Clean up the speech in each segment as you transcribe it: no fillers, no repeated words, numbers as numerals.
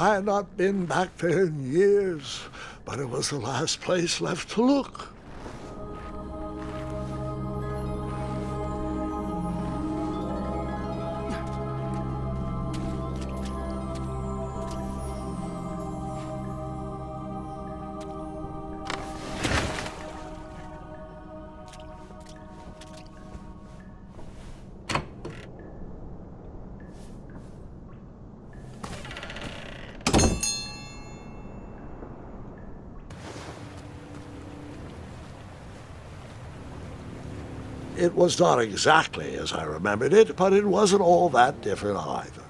I had not been back there in years, but it was the last place left to look. It was not exactly as I remembered it, but it wasn't all that different either.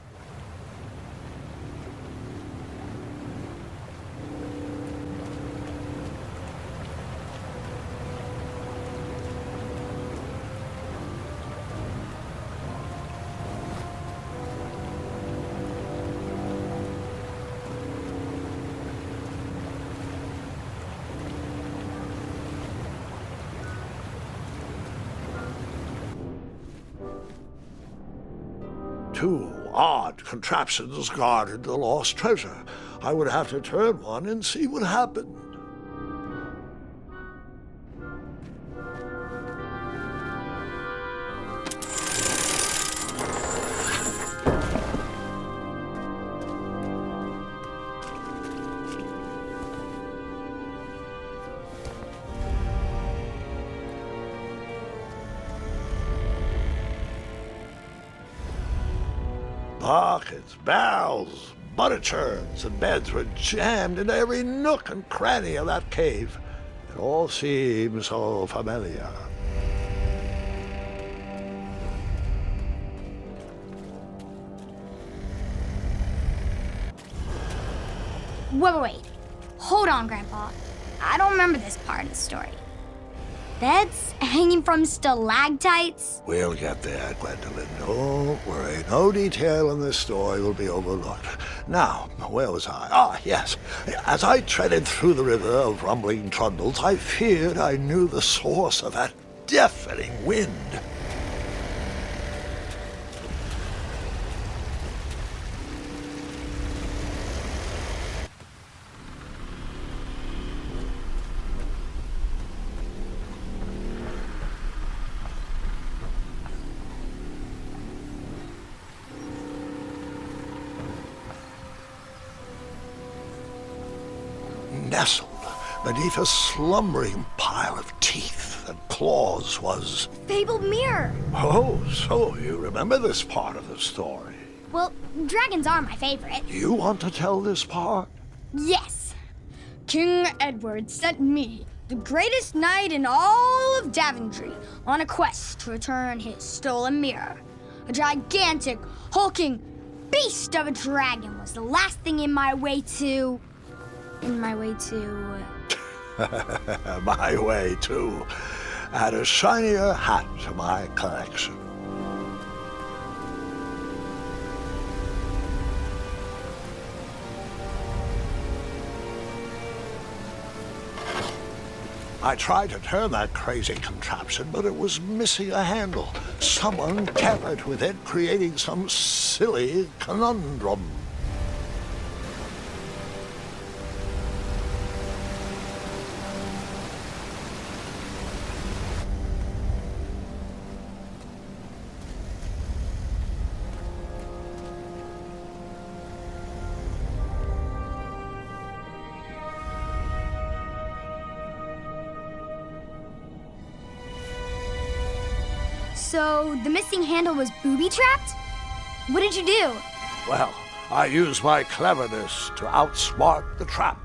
Two odd contraptions guarded the lost treasure. I would have to turn one and see what happened. Buckets, barrels, butter churns, and beds were jammed into every nook and cranny of that cave. It all seems so familiar. Wait. Hold on, Grandpa. I don't remember this part of the story. Beds hanging from stalactites? We'll get there, Gwendolyn. Don't worry. No detail in this story will be overlooked. Now, where was I? Ah, yes. As I treaded through the river of rumbling trundles, I feared I knew the source of that deafening wind. Nestled beneath a slumbering pile of teeth and claws was... Fabled mirror. Oh, so you remember this part of the story. Well, dragons are my favorite. You want to tell this part? Yes. King Edward sent me, the greatest knight in all of Daventry, on a quest to return his stolen mirror. A gigantic, hulking beast of a dragon was the last thing in my way to... My way to add a shinier hat to my collection. I tried to turn that crazy contraption, but it was missing a handle. Someone tampered with it, creating some silly conundrum. So, the missing handle was booby-trapped? What did you do? Well, I used my cleverness to outsmart the trap.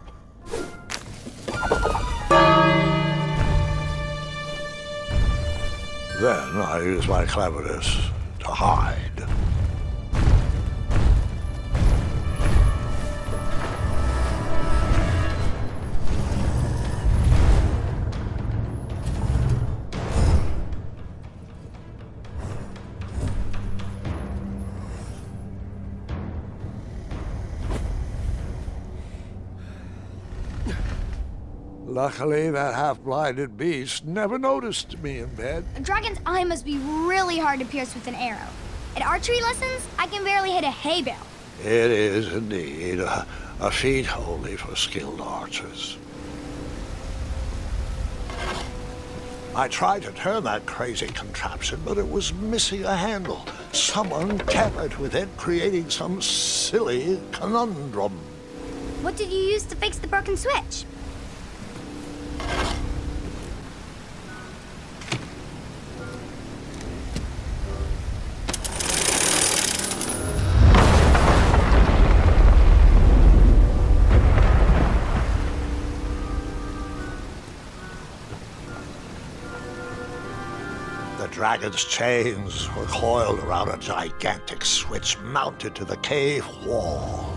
Then I used my cleverness to hide. Luckily, that half-blinded beast never noticed me in bed. A dragon's eye must be really hard to pierce with an arrow. At archery lessons, I can barely hit a hay bale. It is indeed a feat only for skilled archers. I tried to turn that crazy contraption, but it was missing a handle. Someone tampered with it, creating some silly conundrum. What did you use to fix the broken switch? The dragon's chains were coiled around a gigantic switch mounted to the cave wall.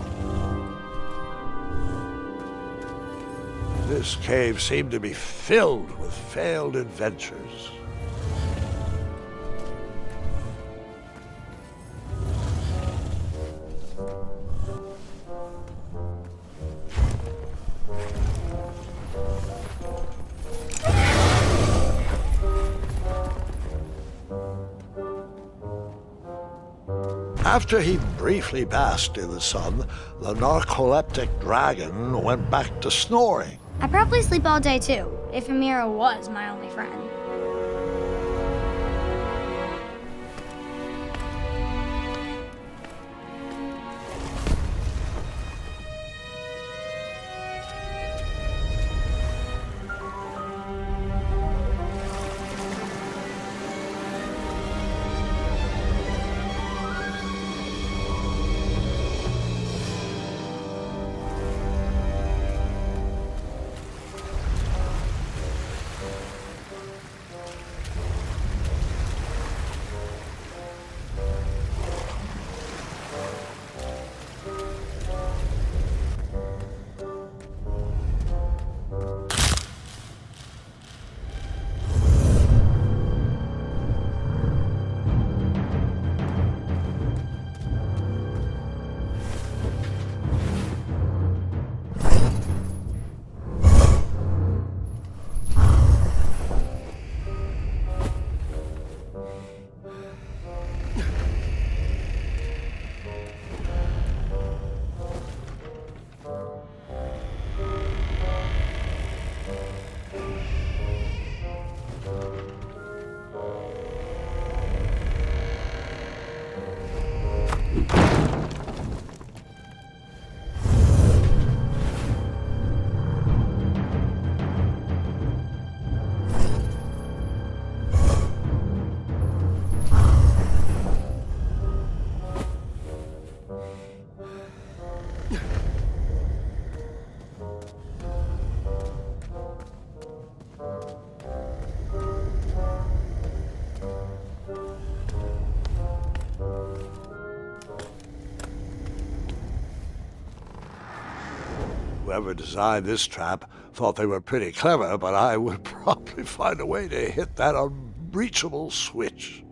This cave seemed to be filled with failed adventures. After he briefly basked in the sun, the narcoleptic dragon went back to snoring. I'd probably sleep all day too, if Amira was my only friend. Whoever designed this trap thought they were pretty clever, but I would probably find a way to hit that unreachable switch.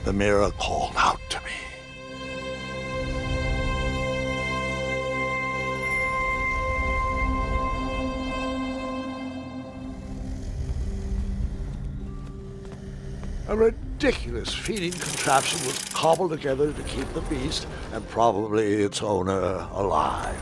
The mirror called out to me. A ridiculous feeding contraption was cobbled together to keep the beast and probably its owner alive.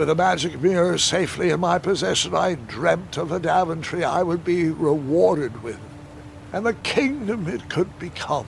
With the magic mirror safely in my possession, I dreamt of the Daventry I would be rewarded with, and the kingdom it could become.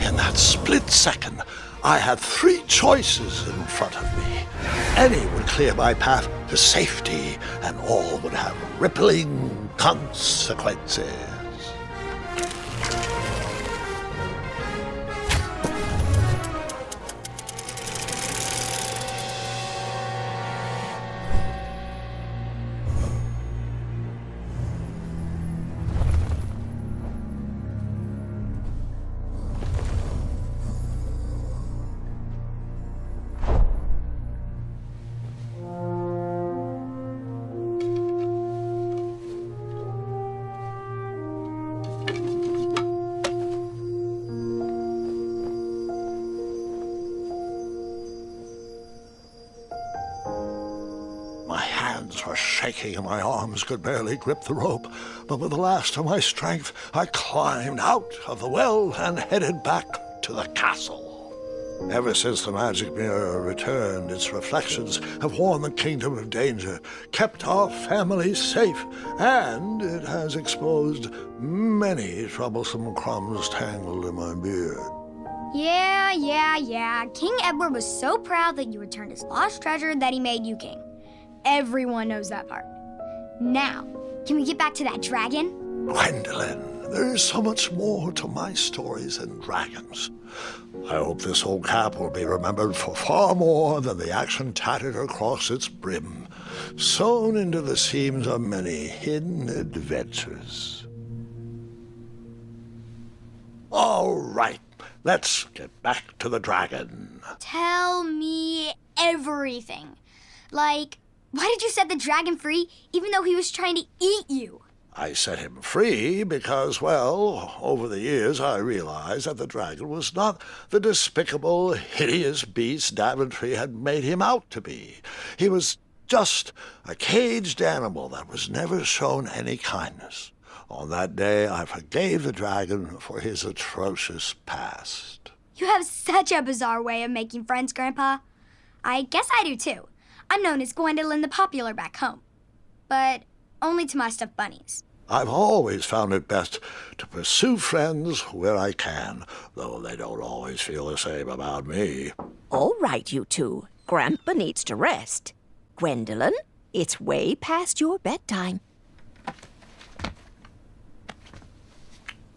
In that split second, I had three choices in front of me. Any would clear my path to safety, and all would have rippling consequences. My hands were shaking and my arms could barely grip the rope, but with the last of my strength, I climbed out of the well and headed back to the castle. Ever since the magic mirror returned, its reflections have warned the kingdom of danger, kept our family safe, and it has exposed many troublesome crumbs tangled in my beard. Yeah. King Edward was so proud that you returned his lost treasure that he made you king. Everyone knows that part. Now, can we get back to that dragon? Gwendolyn, there is so much more to my stories than dragons. I hope this old cap will be remembered for far more than the action tattered across its brim, sewn into the seams of many hidden adventures. All right, let's get back to the dragon. Tell me everything. Like, why did you set the dragon free even though he was trying to eat you? I set him free because, well, over the years I realized that the dragon was not the despicable, hideous beast Daventry had made him out to be. He was just a caged animal that was never shown any kindness. On that day, I forgave the dragon for his atrocious past. You have such a bizarre way of making friends, Grandpa. I guess I do too. I'm known as Gwendolyn the Popular back home, but only to my stuffed bunnies. I've always found it best to pursue friends where I can, though they don't always feel the same about me. All right, you two. Grandpa needs to rest. Gwendolyn, it's way past your bedtime.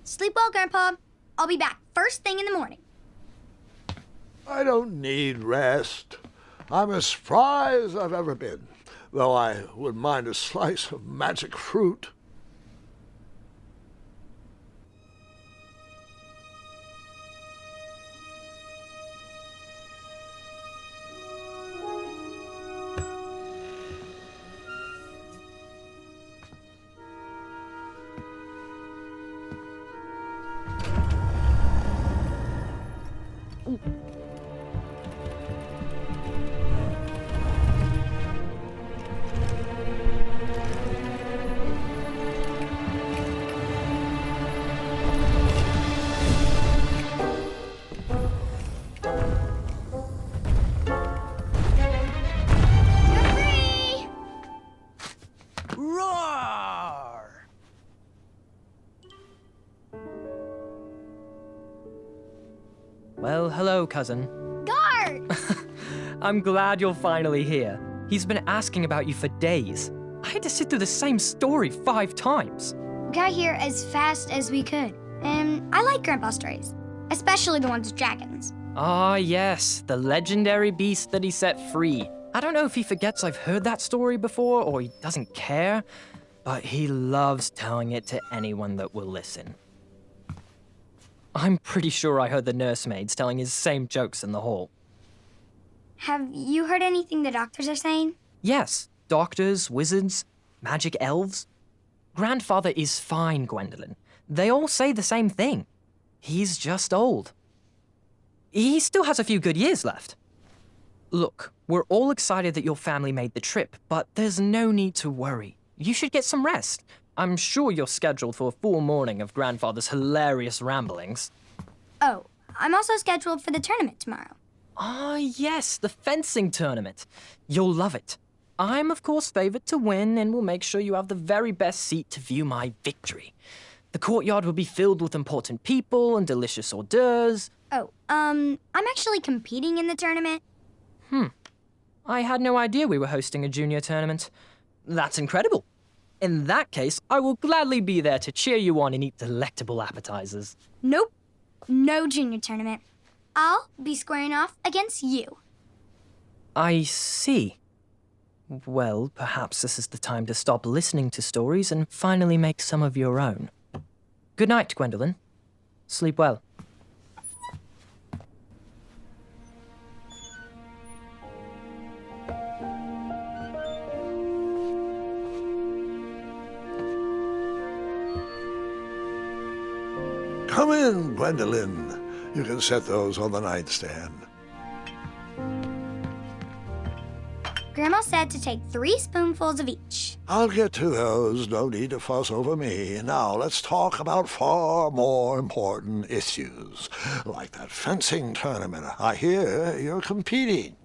Sleep well, Grandpa. I'll be back first thing in the morning. I don't need rest. I'm as spry as I've ever been, though I wouldn't mind a slice of magic fruit. Roar! Well, hello, cousin. Guard! I'm glad you're finally here. He's been asking about you for days. I had to sit through the same story 5 times. We got here as fast as we could, and I like Grandpa's stories, especially the ones with dragons. Ah, yes, the legendary beast that he set free. I don't know if he forgets I've heard that story before or he doesn't care, but he loves telling it to anyone that will listen. I'm pretty sure I heard the nursemaids telling his same jokes in the hall. Have you heard anything the doctors are saying? Yes, doctors, wizards, magic elves. Grandfather is fine, Gwendolyn. They all say the same thing. He's just old. He still has a few good years left. Look, we're all excited that your family made the trip, but there's no need to worry. You should get some rest. I'm sure you're scheduled for a full morning of Grandfather's hilarious ramblings. Oh, I'm also scheduled for the tournament tomorrow. Ah, yes, the fencing tournament. You'll love it. I'm, of course, favored to win and will make sure you have the very best seat to view my victory. The courtyard will be filled with important people and delicious hors d'oeuvres. Oh, I'm actually competing in the tournament. I had no idea we were hosting a junior tournament. That's incredible. In that case, I will gladly be there to cheer you on and eat delectable appetizers. Nope, no junior tournament. I'll be squaring off against you. I see. Well, perhaps this is the time to stop listening to stories and finally make some of your own. Good night, Gwendolyn. Sleep well. Come in, Gwendolyn. You can set those on the nightstand. Grandma said to take 3 spoonfuls of each. I'll get to those. No need to fuss over me. Now, let's talk about far more important issues, like that fencing tournament. I hear you're competing.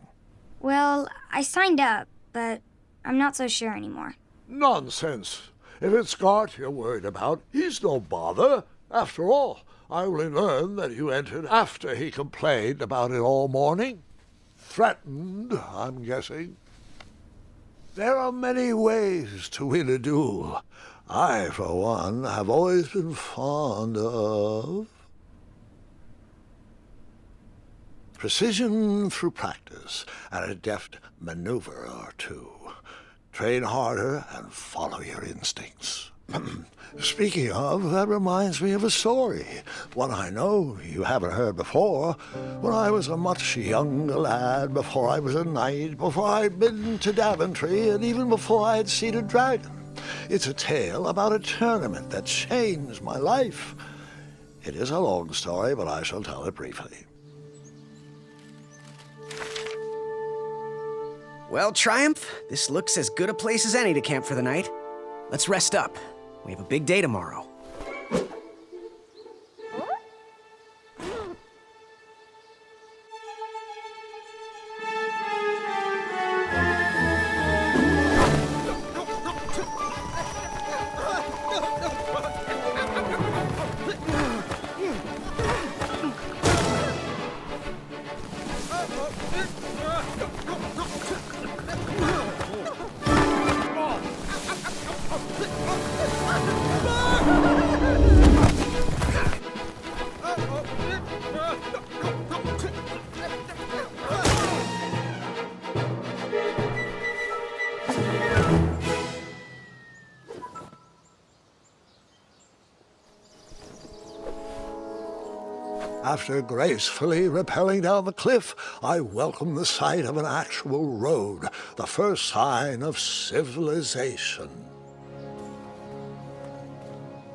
Well, I signed up, but I'm not so sure anymore. Nonsense. If it's Scott you're worried about, he's no bother. After all, I only learned that you entered after he complained about it all morning. Threatened, I'm guessing. There are many ways to win a duel. I, for one, have always been fond of precision through practice and a deft maneuver or two. Train harder and follow your instincts. Speaking of, that reminds me of a story, one I know you haven't heard before. When I was a much younger lad, before I was a knight, before I'd been to Daventry, and even before I'd seen a dragon. It's a tale about a tournament that changed my life. It is a long story, but I shall tell it briefly. Well, Triumph, this looks as good a place as any to camp for the night. Let's rest up. We have a big day tomorrow. After gracefully rappelling down the cliff, I welcomed the sight of an actual road, the first sign of civilization.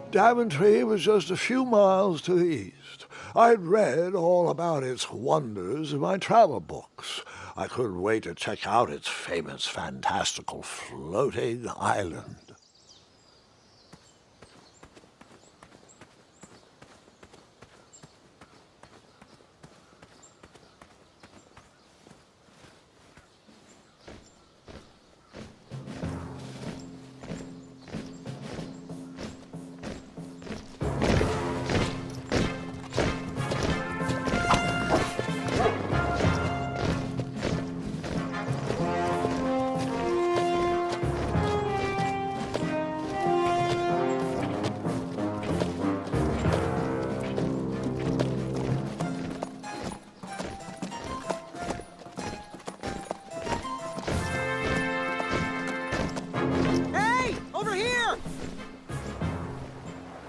Daventry was just a few miles to the east. I'd read all about its wonders in my travel books. I couldn't wait to check out its famous, fantastical floating island.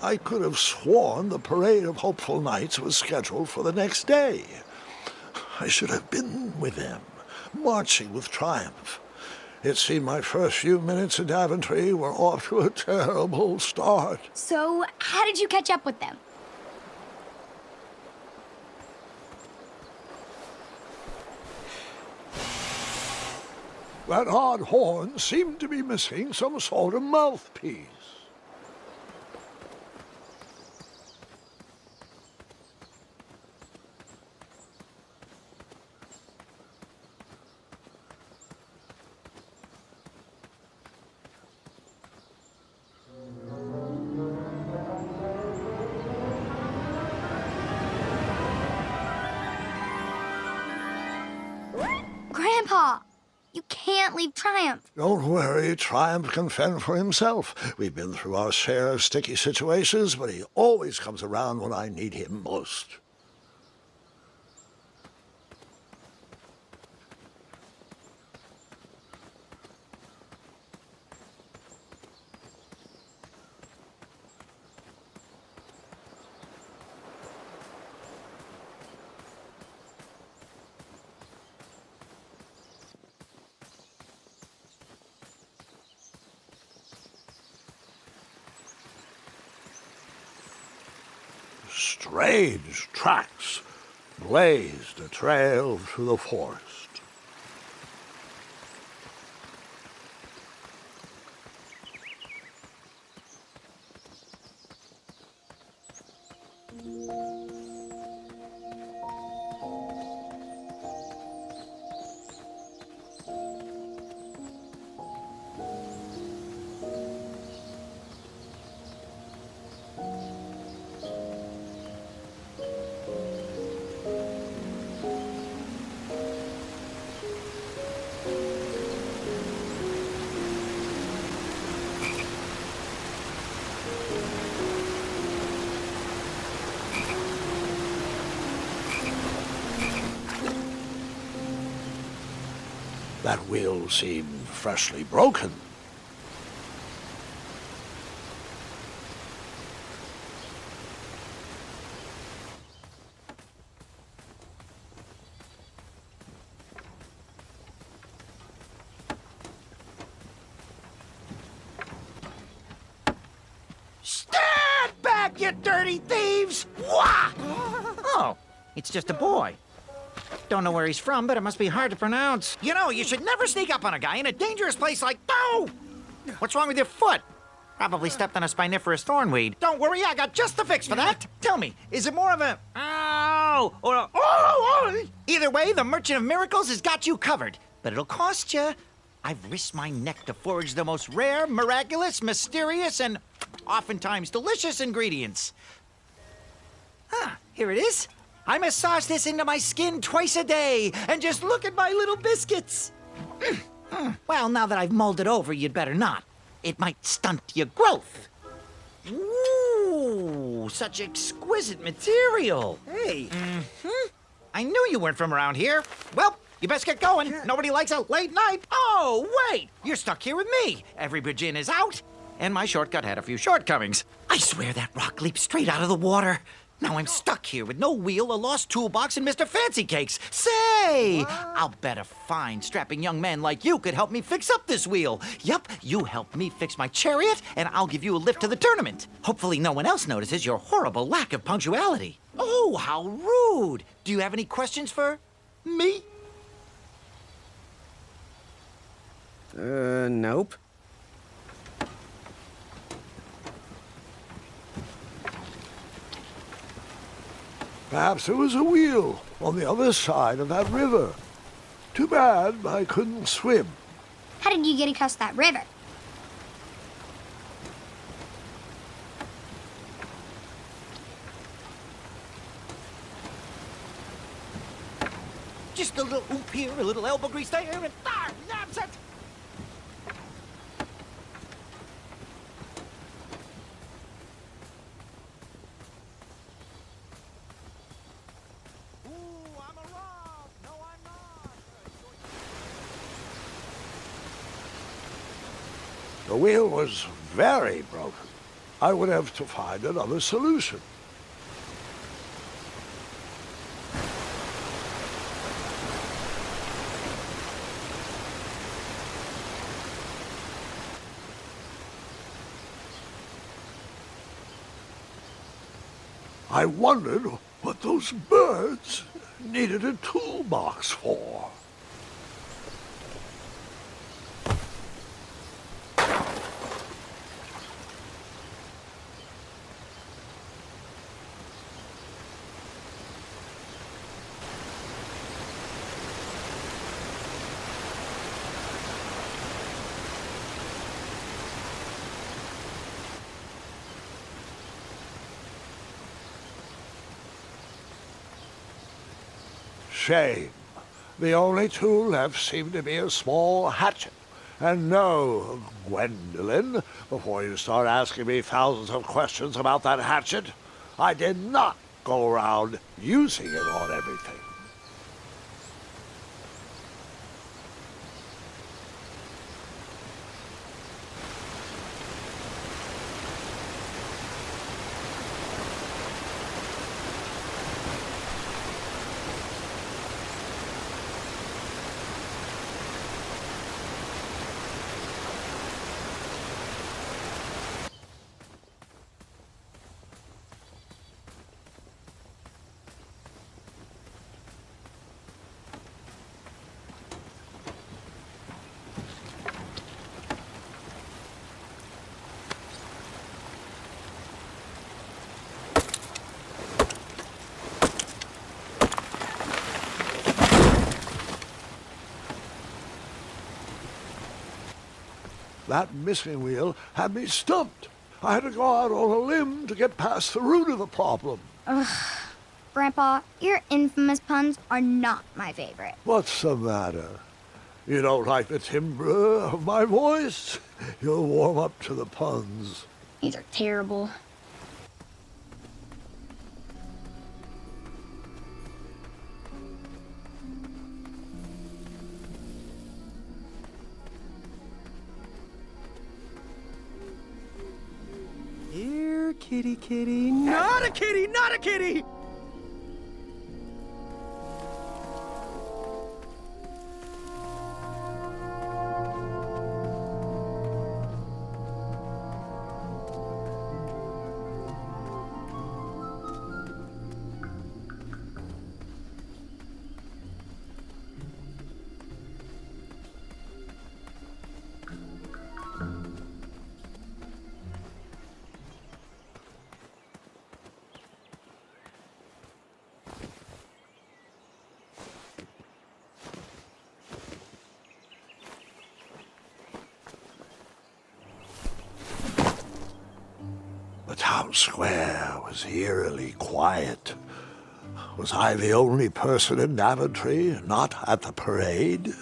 I could have sworn the Parade of Hopeful Knights was scheduled for the next day. I should have been with them, marching with triumph. It seemed my first few minutes in Daventry were off to a terrible start. So, how did you catch up with them? That odd horn seemed to be missing some sort of mouthpiece. Grandpa, you can't leave Triumph. Don't worry, Triumph can fend for himself. We've been through our share of sticky situations, but he always comes around when I need him most. Strange tracks blazed a trail through the forest. That wheel seemed freshly broken. Stand back, you dirty thieves! Wah! Oh, it's just a boy. Don't know where he's from, but it must be hard to pronounce. You know, you should never sneak up on a guy in a dangerous place like... Oh! What's wrong with your foot? Probably stepped on a spiniferous thornweed. Don't worry, I got just the fix for that. Tell me, is it more of a... Ow! Or a... Oh! Either way, the Merchant of Miracles has got you covered. But it'll cost you. I've risked my neck to forage the most rare, miraculous, mysterious, and oftentimes delicious ingredients. Ah, here it is. I massage this into my skin twice a day, and just look at my little biscuits. Well, now that I've mulled it over, you'd better not. It might stunt your growth. Ooh, such exquisite material. Hey. I knew you weren't from around here. Well, you best get going. Nobody likes a late night. Oh, wait, you're stuck here with me. Every bridge in is out, and my shortcut had a few shortcomings. I swear that rock leaped straight out of the water. Now I'm stuck here with no wheel, a lost toolbox, and Mr. Fancy Cakes. Say, I'll bet a fine, strapping young man like you could help me fix up this wheel. Yup, you help me fix my chariot, and I'll give you a lift to the tournament. Hopefully no one else notices your horrible lack of punctuality. Oh, how rude. Do you have any questions for me? Nope. Perhaps there was a wheel on the other side of that river. Too bad I couldn't swim. How did you get across that river? Just a little oop here, a little elbow grease there, and that's it. The wheel was very broken. I would have to find another solution. I wondered what those birds needed a toolbox for. shame. The only tool left seemed to be a small hatchet. And no, Gwendolyn, before you start asking me thousands of questions about that hatchet, I did not go around using it on everything. That missing wheel had me stumped. I had to go out on a limb to get past the root of the problem. Grandpa, your infamous puns are not my favorite. What's the matter? You don't like the timbre of my voice? You'll warm up to the puns. These are terrible. Here, kitty, kitty. Not a kitty, not a kitty! The town square was eerily quiet. Was I the only person in Daventry not at the parade?